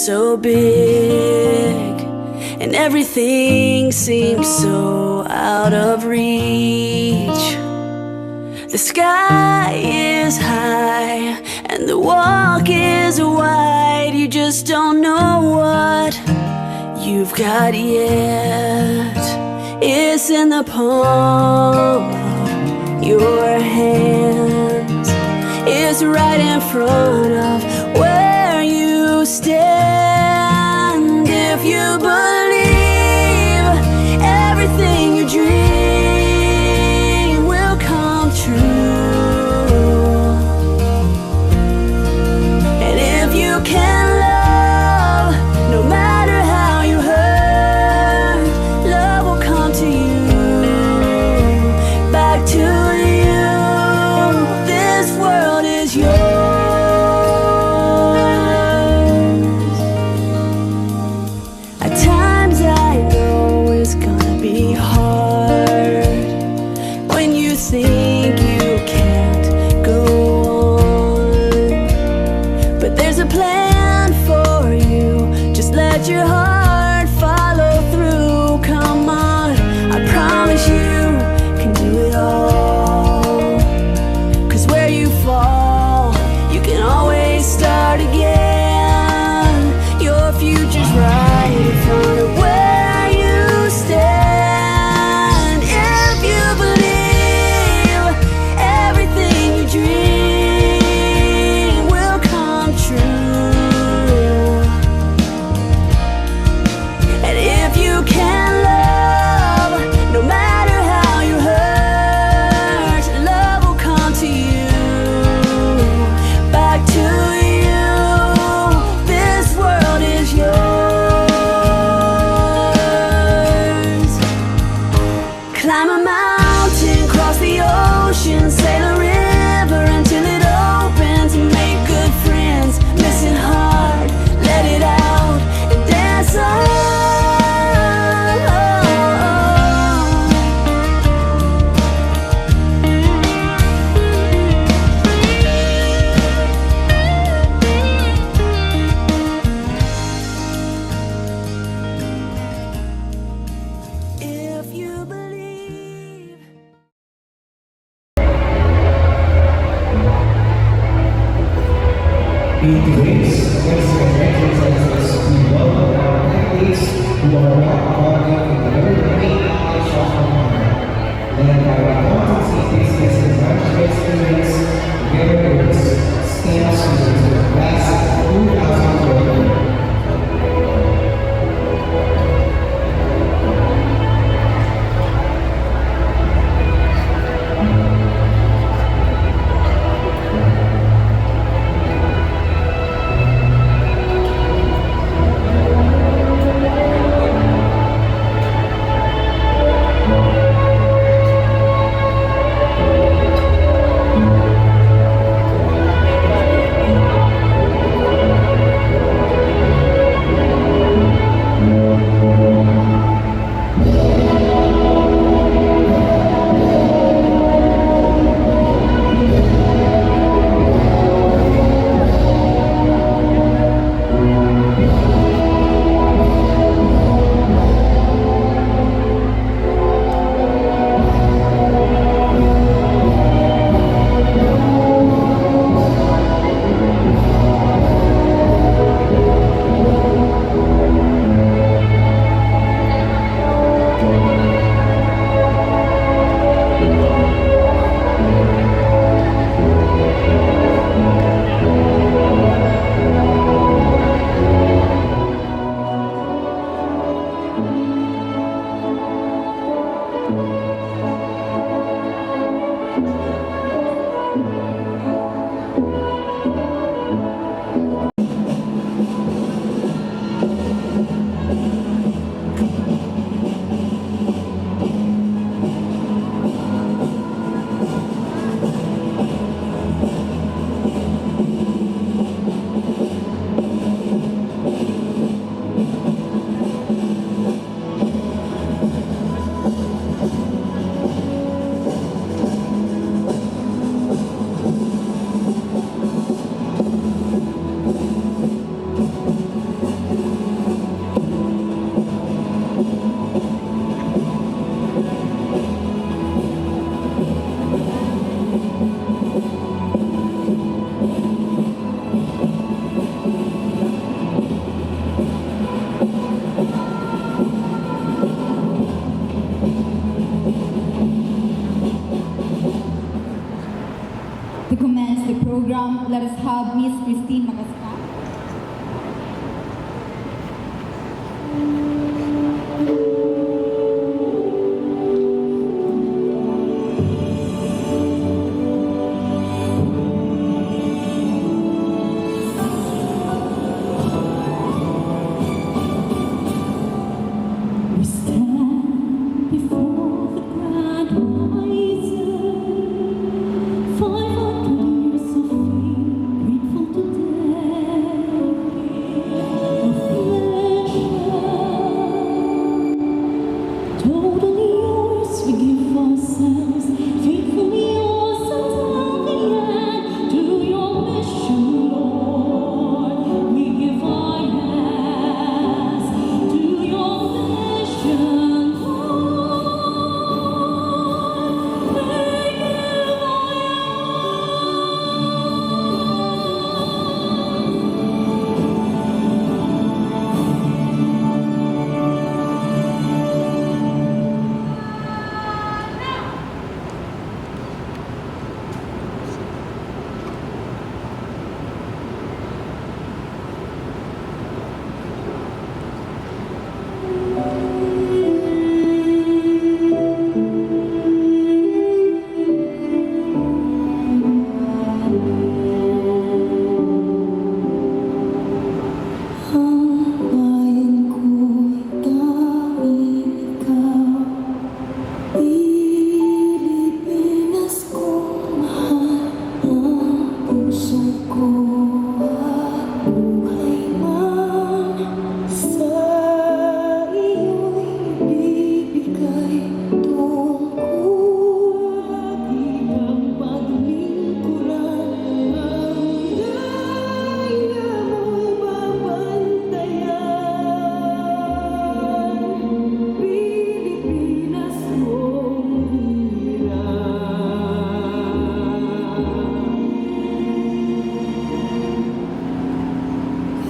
so big, and everything seems so out of reach. The sky is high and the walk is wide. You just don't know what you've got yet. It's in the palm of your hands. It's right in front of where you stand. If you believe everything you dream will come true, and if you can love, no matter how you hurt, love will come to you, back to you. This world is yours. At times I know it's gonna be hard when you think you can't go on, but there's a plan for you. Just let your heart follow through. Come on, I promise you can do it all. 'Cause where you fall, you can always start again. Your future's right in front of where you stand. If you believe everything you dream will come true, and if you can love, no matter how you hurt, love will come to you, back to you. This world is yours. Climb a mountain, cross the ocean, sail a river until it opens. Make good friends, listen hard, let it out, and dance on. If you believe. Today's Western exercises, we welcome our athletes who are not partying in the very main knowledge of the honor, led by our competency business and management experience, together with STEM students of class of 2012. let us have Miss Christine Macaspa. We stand before the grand horizon, 500 years of fame, grateful today, of pleasure, totally yours. We give ourselves, faithfully yours until the end. To your mission, Lord, we give our yes. To your mission, Lord, we give our Hanggain ko'y tanging ikaw, Pilipinas kong mahal ang puso ko at buhay man sa iyo'y ibibigay tungkol bilang paglingkuran ang daya mo'y babantayan. Pilipinas mong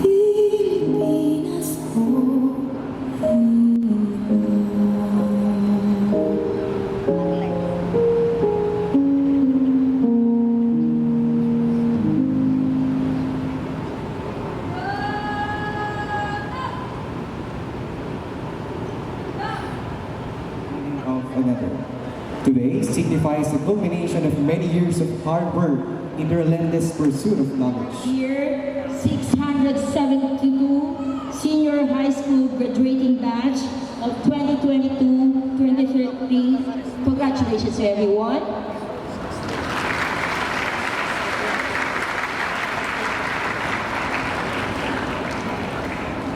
Pilipinas kong of another. Today signifies the culmination of many years of hard work in the relentless pursuit of knowledge. Year 672 senior high school graduating batch of 2022-2023. Congratulations to everyone.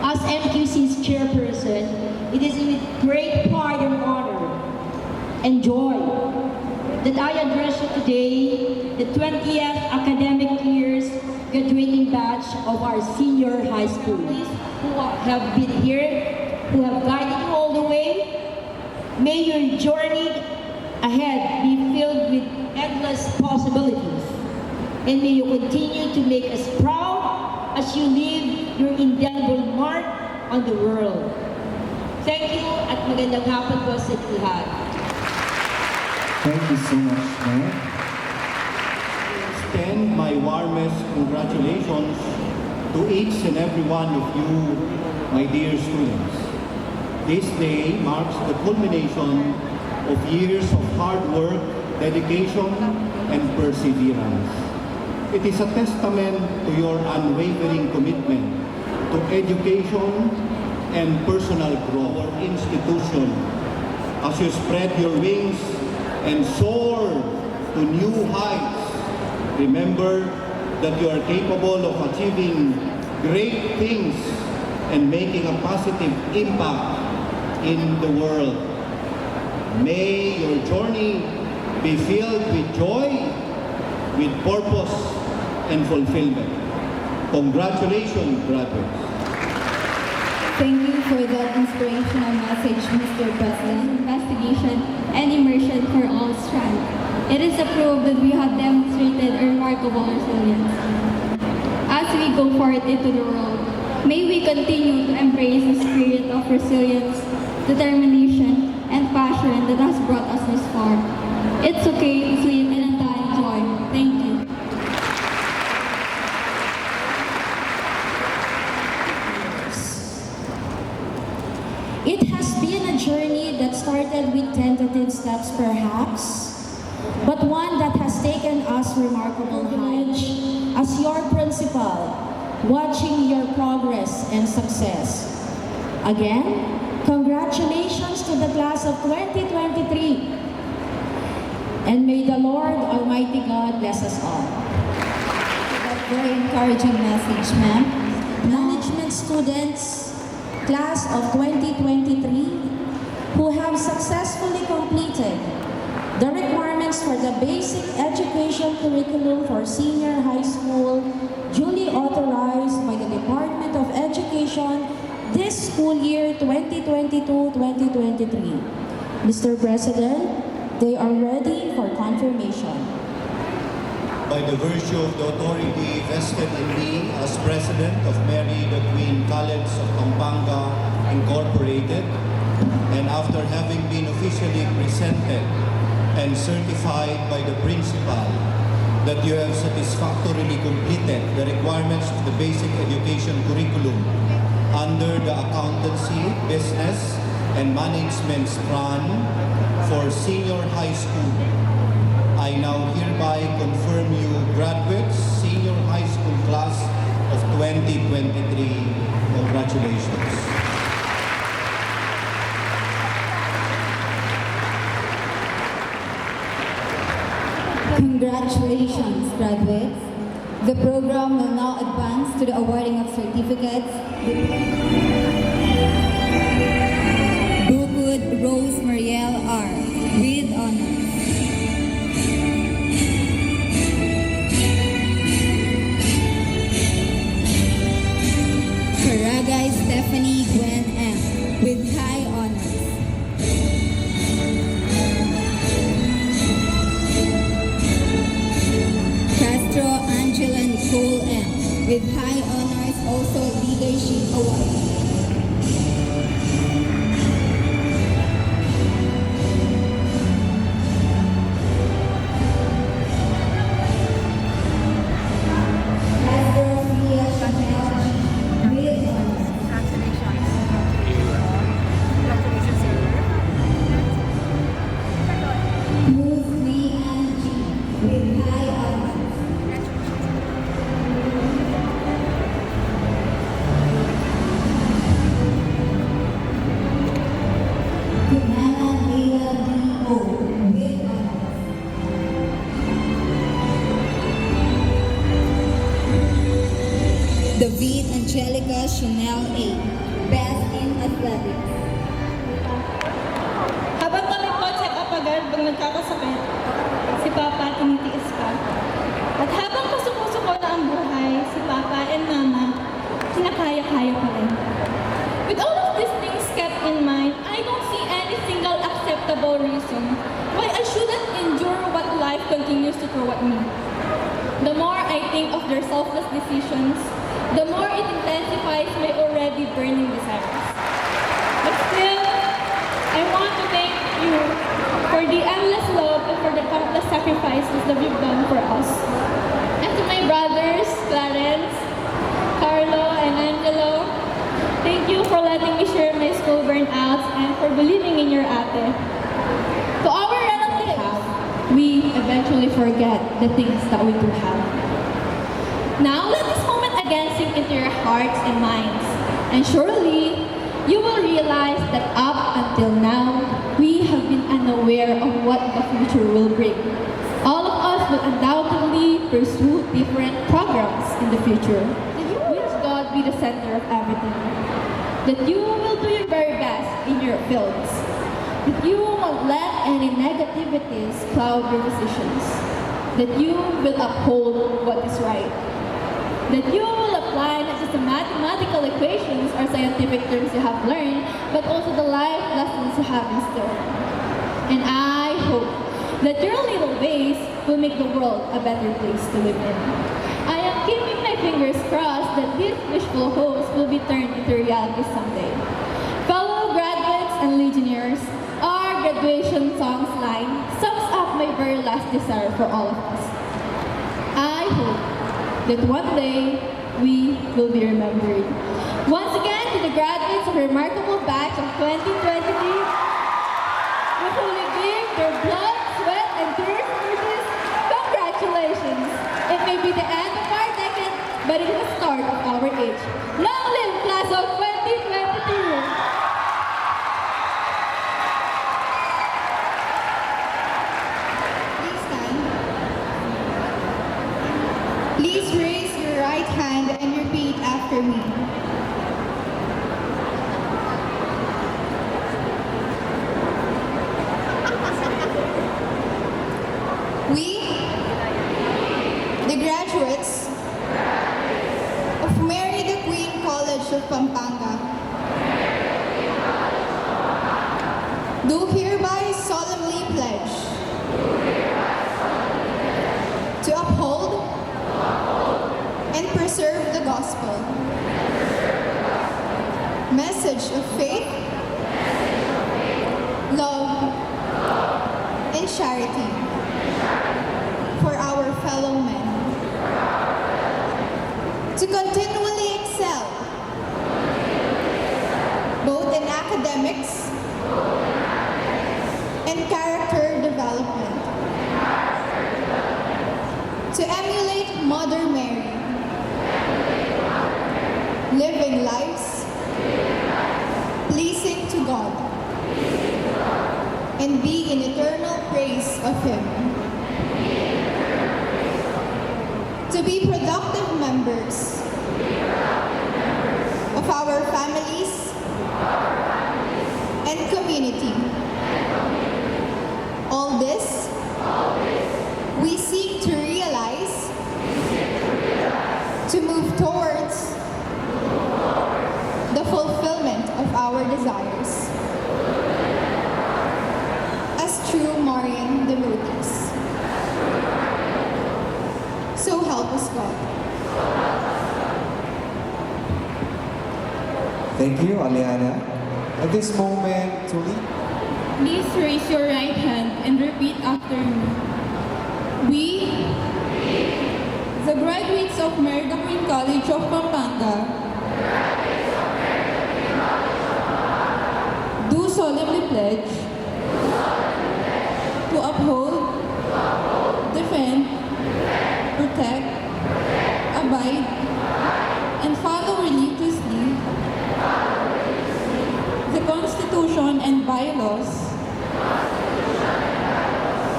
As MQC's chairperson, it is with great pride and honor and joy that I address you today, the 20th academic year's graduating batch of our senior high school. Who have been here, who have guided you all the way. May your journey ahead be filled with endless possibilities. And may you continue to make us proud as you leave your indelible mark on the world. Thank you at magandang hapon po sa lahat. Thank you so much, ma'am. Extend my warmest congratulations to each and every one of you, my dear students. This day marks the culmination of years of hard work, dedication, and perseverance. It is a testament to your unwavering commitment to education and personal growth. Our institution, as you spread your wings and soar to new heights, remember that you are capable of achieving great things and making a positive impact in the world. May your journey be filled with joy, with purpose, and fulfillment. Congratulations, graduates. Thank you for that inspirational message, Mr. President. Investigation and immersion for all strength. It is a proof that we have demonstrated a remarkable resilience. As we go forward into the world, may we continue to embrace the spirit of resilience, determination, and passion that has brought us this far. It's okay to sleep in undying joy. Thank you. journey that started with tentative steps perhaps, but one that has taken us remarkable heights. As your principal, watching your progress and success. Again, congratulations to the class of 2023. And may the Lord Almighty God bless us all. That very encouraging message, ma'am. Management students, class of 2023, who have successfully completed the requirements for the basic education curriculum for senior high school, duly authorized by the Department of Education this school year 2022-2023. Mr. President, they are ready for confirmation. By the virtue of the authority vested in me as President of Mary the Queen College of Pampanga Incorporated, and after having been officially presented and certified by the principal that you have satisfactorily completed the requirements of the basic education curriculum under the accountancy, business, and management strand for senior high school. I now hereby confirm you graduates, senior high school class of 2023. Congratulations. Congratulations, graduates. The program will now advance to the awarding of certificates. Brookwood Rose Marielle R. with honors. Karagay Stephanie Gwen M. with high honors. Castro Angela Nicole M. with high honors, also leadership award. Castro Mia Chanel with honors. Ruth May Angie with high honors. Kumana Leila D.O. with honors. David Angelica Chanel A. Best in Athletics. Habang kami po check-up agad bang nagkakasakit, si Papa tinitiis pa. At habang pasumusuko na ang buhay, si Papa and Mama, kinakaya-kaya pa rin. With all of these things kept in mind, I don't see any single acceptable reason why I shouldn't endure what life continues to throw at me. The more I think of their selfless decisions, the more it intensifies my already burning desires. But still, I want to thank you for the endless love and for the countless sacrifices that you've done for us. And to my brothers, Clarence, Carlo, and Angelo, thank you for letting me share my school burnouts and for believing in your ate. To our relatives, we eventually forget the things that we do have. Now let this moment again sink into your hearts and minds, and surely you will realize that up until now, we have been unaware of what the future will bring. All of us will undoubtedly pursue different programs in the future, with God be the center of everything. That you will do your very best in your fields. That you won't let any negativities cloud your decisions. That you will uphold what is right. That you will apply not just the mathematical equations or scientific terms you have learned, but also the life lessons you have instilled. And I hope that your little ways will make the world a better place to live in. I am keeping my fingers crossed that these wishful hopes will be turned into reality someday. Fellow graduates and legionnaires, our graduation songs line sums up my very last desire for all of us. I hope that one day we will be remembered. Once again, to the graduates of a remarkable batch of 2023, who truly give their blood, sweat, and tears for this. Congratulations! It may be the end of our decade, but it is the start of our age. Long live class of 2022! Please stand. Please raise your right hand and repeat after me. We, the graduates of Mary the Queen College of Pampanga, do hereby solemnly pledge to uphold and preserve the gospel, message of faith, love, and charity for our fellow men, to continually excel both in academics and character development, to emulate Mother Mary, living lives pleasing to God, and be in eternal praise of Him. To be productive members of our families and community. All this we seek to realize, to move towards the fulfillment of our desires as true Marian devotees. So help us God. Thank you, Aliana. At this moment, Tuli, Please raise your right hand and repeat after me. We, the graduates of Mary the Queen College of Pampanga, do solemnly pledge to uphold, defend, protect, abide, and follow religiously the Constitution and bylaws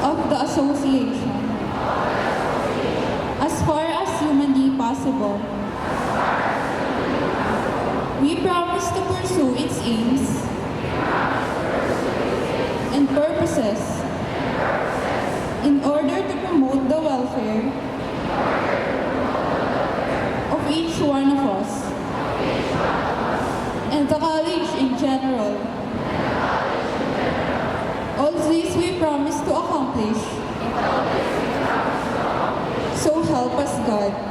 of the Association as far as humanly possible. We promise to pursue its aims and purposes in order to promote the welfare of each one of us and the college in general. All this we promise to accomplish. So help us God.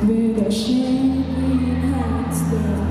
With a shaking hands there.